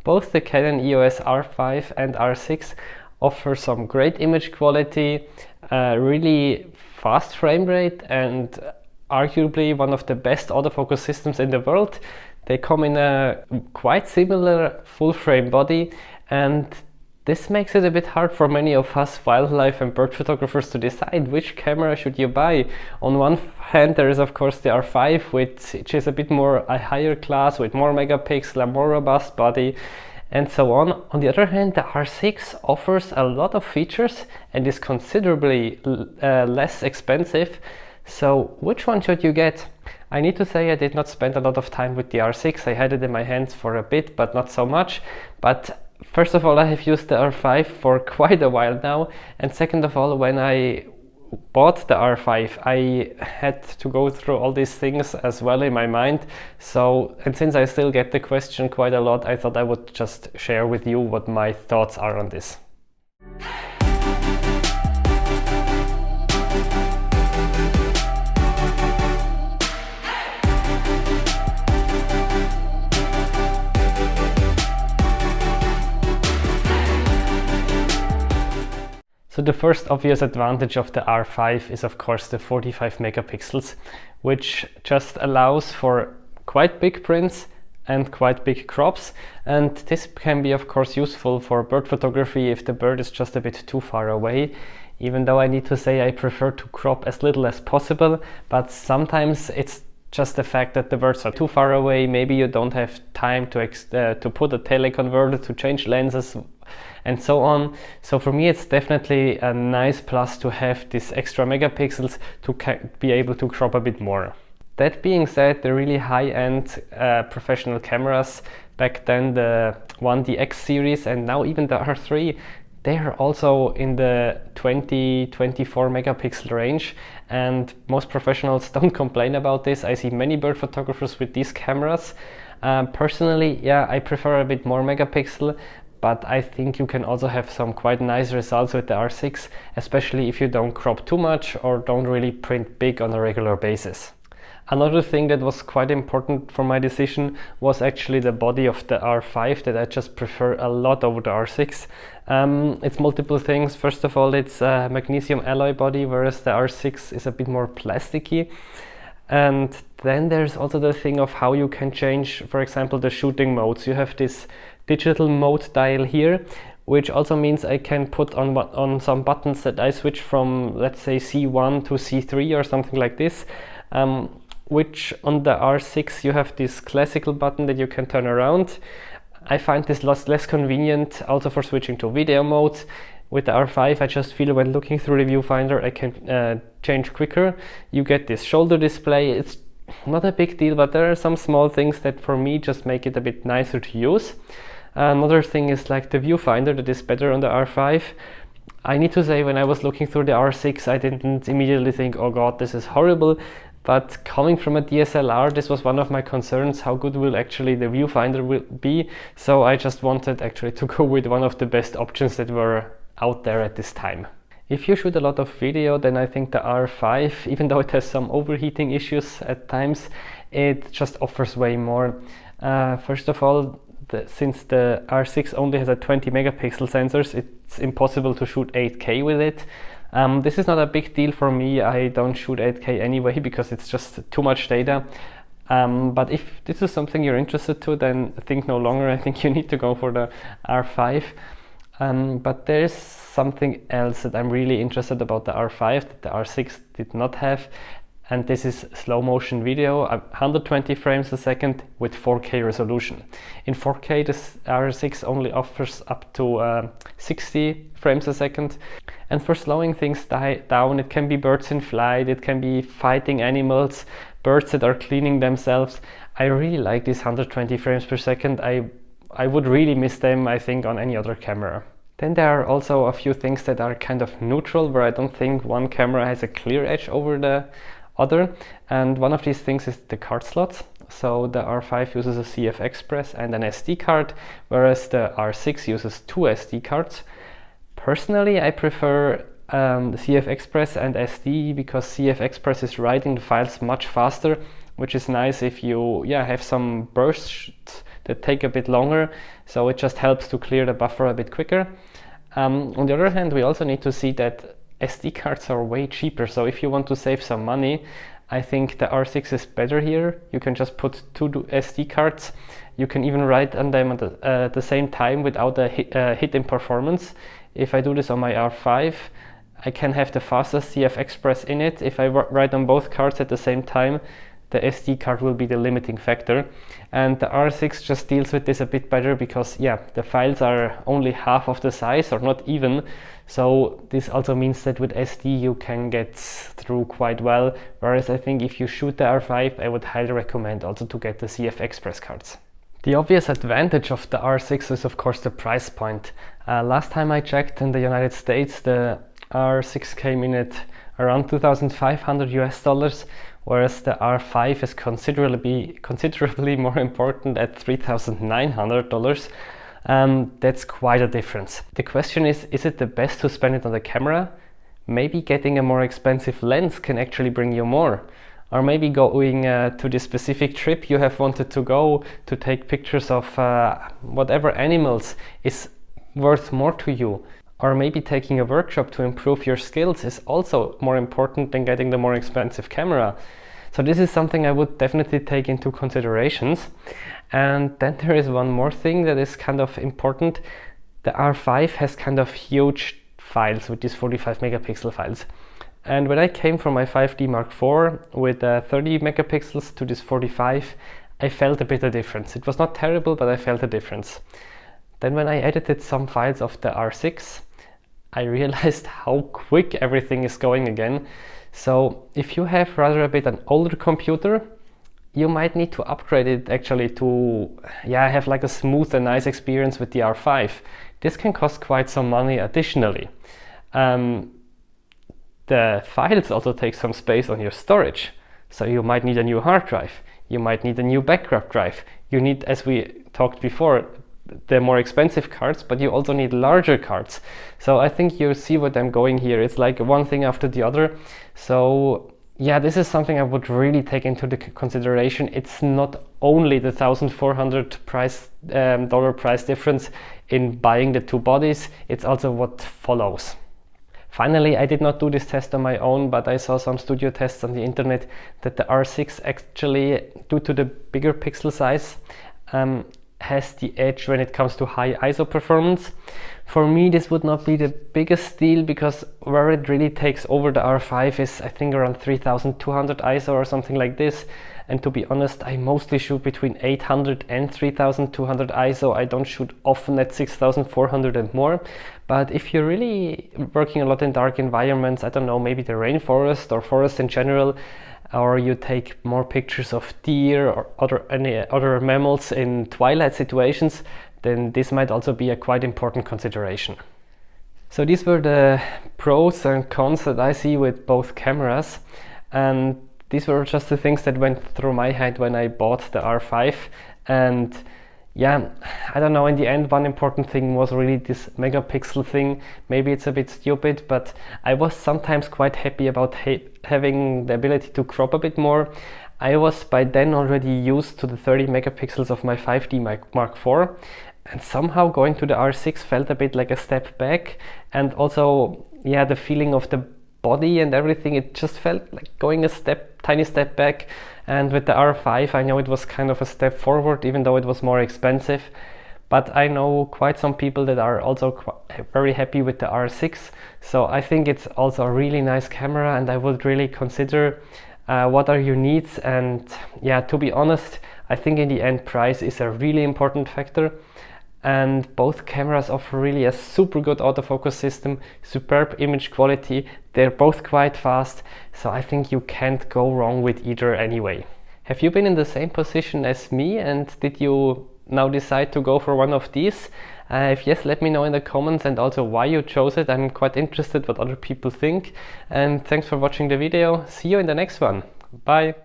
Both the Canon EOS R5 and R6 offer some great image quality, really fast frame rate, and arguably one of the best autofocus systems in the world. They come in a quite similar full frame body, and this makes it a bit hard for many of us wildlife and bird photographers to decide which camera should you buy. On one hand, there is of course the R5, which is a bit more a higher class with more megapixel, a more robust body, and so on. On the other hand, the R6 offers a lot of features and is considerably less expensive. So which one should you get? I need to say I did not spend a lot of time with the R6. I had it in my hands for a bit, but not so much. But first of all, I have used the R5 for quite a while now, and second of all, when I bought the R5, I had to go through all these things as well in my mind. So, and since I still get the question quite a lot, I thought I would just share with you what my thoughts are on this. So the first obvious advantage of the R5 is of course the 45 megapixels, which just allows for quite big prints and quite big crops, and this can be of course useful for bird photography if the bird is just a bit too far away, even though I need to say I prefer to crop as little as possible, but sometimes it's just the fact that the birds are too far away. Maybe you don't have time to put a teleconverter, to change lenses, and so on. So for me it's definitely a nice plus to have these extra megapixels to be able to crop a bit more. That being said, the really high-end professional cameras, back then the 1DX series and now even the R3, they are also in the 20-24 megapixel range, and most professionals don't complain about this. I see many bird photographers with these cameras. Personally, yeah, I prefer a bit more megapixel, but I think you can also have some quite nice results with the R6, especially if you don't crop too much or don't really print big on a regular basis. Another thing that was quite important for my decision was actually the body of the R5, that I just prefer a lot over the R6. It's multiple things. First of all, it's a magnesium alloy body, whereas the R6 is a bit more plasticky. And then there's also the thing of how you can change, for example, the shooting modes. You have this digital mode dial here, which also means I can put on some buttons that I switch from, let's say, C1 to C3 or something like this. Which on the R6 you have this classical button that you can turn around. I find this less convenient also for switching to video modes. With the R5 I just feel when looking through the viewfinder I can change quicker. You get this shoulder display. It's not a big deal, but there are some small things that for me just make it a bit nicer to use. Another thing is like the viewfinder that is better on the R5. I need to say, when I was looking through the R6 I didn't immediately think, oh god, this is horrible. But coming from a DSLR, this was one of my concerns, how good will actually the viewfinder will be. So I just wanted actually to go with one of the best options that were out there at this time. If you shoot a lot of video, then I think the R5, even though it has some overheating issues at times, it just offers way more. First of all, since the R6 only has a 20 megapixel sensors, it's impossible to shoot 8K with it. This is not a big deal for me. I don't shoot 8K anyway because it's just too much data. But if this is something you're interested to, then think no longer. I think you need to go for the R5. But there's something else that I'm really interested about the R5 that the R6 did not have, and this is slow motion video, 120 frames a second with 4K resolution. In 4K, this R6 only offers up to 60 frames a second. And for slowing things down, it can be birds in flight, it can be fighting animals, birds that are cleaning themselves. I really like these 120 frames per second. I would really miss them, I think, on any other camera. Then there are also a few things that are kind of neutral, where I don't think one camera has a clear edge over the other, and one of these things is the card slots. So the R5 uses a CF Express and an SD card, whereas the R6 uses two SD cards. Personally, I prefer the CF Express and SD because CF Express is writing the files much faster, which is nice if you have some bursts that take a bit longer, so it just helps to clear the buffer a bit quicker. On the other hand, we also need to see that SD cards are way cheaper, so if you want to save some money, I think the R6 is better here. You can just put 2 SD cards. You can even write on them at the same time without a hit in performance. If I do this on my R5, I can have the fastest CF Express in it. If I write on both cards at the same time, the SD card will be the limiting factor. And the R6 just deals with this a bit better because, yeah, the files are only half of the size or not even. So this also means that with SD you can get through quite well. Whereas I think if you shoot the R5, I would highly recommend also to get the CF Express cards. The obvious advantage of the R6 is of course the price point. Last time I checked in the United States, the R6 came in at around $2,500 US, whereas the R5 is considerably more important at $3,900. That's quite a difference. The question is it the best to spend it on the camera? Maybe getting a more expensive lens can actually bring you more. Or maybe going to the specific trip you have wanted to go to take pictures of whatever animals is worth more to you. Or maybe taking a workshop to improve your skills is also more important than getting the more expensive camera. So this is something I would definitely take into considerations. And then there is one more thing that is kind of important. The R5 has kind of huge files with these 45 megapixel files. And when I came from my 5D Mark IV with 30 megapixels to this 45, I felt a bit of difference. It was not terrible, but I felt a difference. Then when I edited some files of the R6, I realized how quick everything is going again. So if you have rather a bit an older computer, you might need to upgrade it actually to have like a smooth and nice experience with the R5. This can cost quite some money additionally. The files also take some space on your storage. So you might need a new hard drive. You might need a new backup drive. You need, as we talked before, the more expensive cards, but you also need larger cards. So I think you see what I'm going here. It's like one thing after the other. So yeah, this is something I would really take into the consideration. It's not only the $1,400 dollar price difference in buying the two bodies, it's also what follows. Finally, I did not do this test on my own, but I saw some studio tests on the internet that the R6 actually, due to the bigger pixel size, has the edge when it comes to high ISO performance. For me, this would not be the biggest deal because where it really takes over the R5 is I think around 3200 ISO or something like this. And to be honest, I mostly shoot between 800 and 3200 ISO. I don't shoot often at 6400 and more. But if you're really working a lot in dark environments, I don't know, maybe the rainforest or forest in general, or you take more pictures of deer or any other mammals in twilight situations, then this might also be a quite important consideration. So these were the pros and cons that I see with both cameras, and these were just the things that went through my head when I bought the R5. And yeah, I don't know, in the end one important thing was really this megapixel thing. Maybe it's a bit stupid, but I was sometimes quite happy about having the ability to crop a bit more. I was by then already used to the 30 megapixels of my 5D Mark IV, and somehow going to the R6 felt a bit like a step back. And also, yeah, the feeling of the body and everything, it just felt like going a tiny step back. And with the R5, I know it was kind of a step forward, even though it was more expensive. But I know quite some people that are also very happy with the R6. So I think it's also a really nice camera, and I would really consider what are your needs. And yeah, to be honest, I think in the end price is a really important factor. And both cameras offer really a super good autofocus system, superb image quality. They're both quite fast, so I think you can't go wrong with either anyway. Have you been in the same position as me, and did you now decide to go for one of these? If yes, let me know in the comments, and also why you chose it. I'm quite interested what other people think. And thanks for watching the video. See you in the next one. Bye.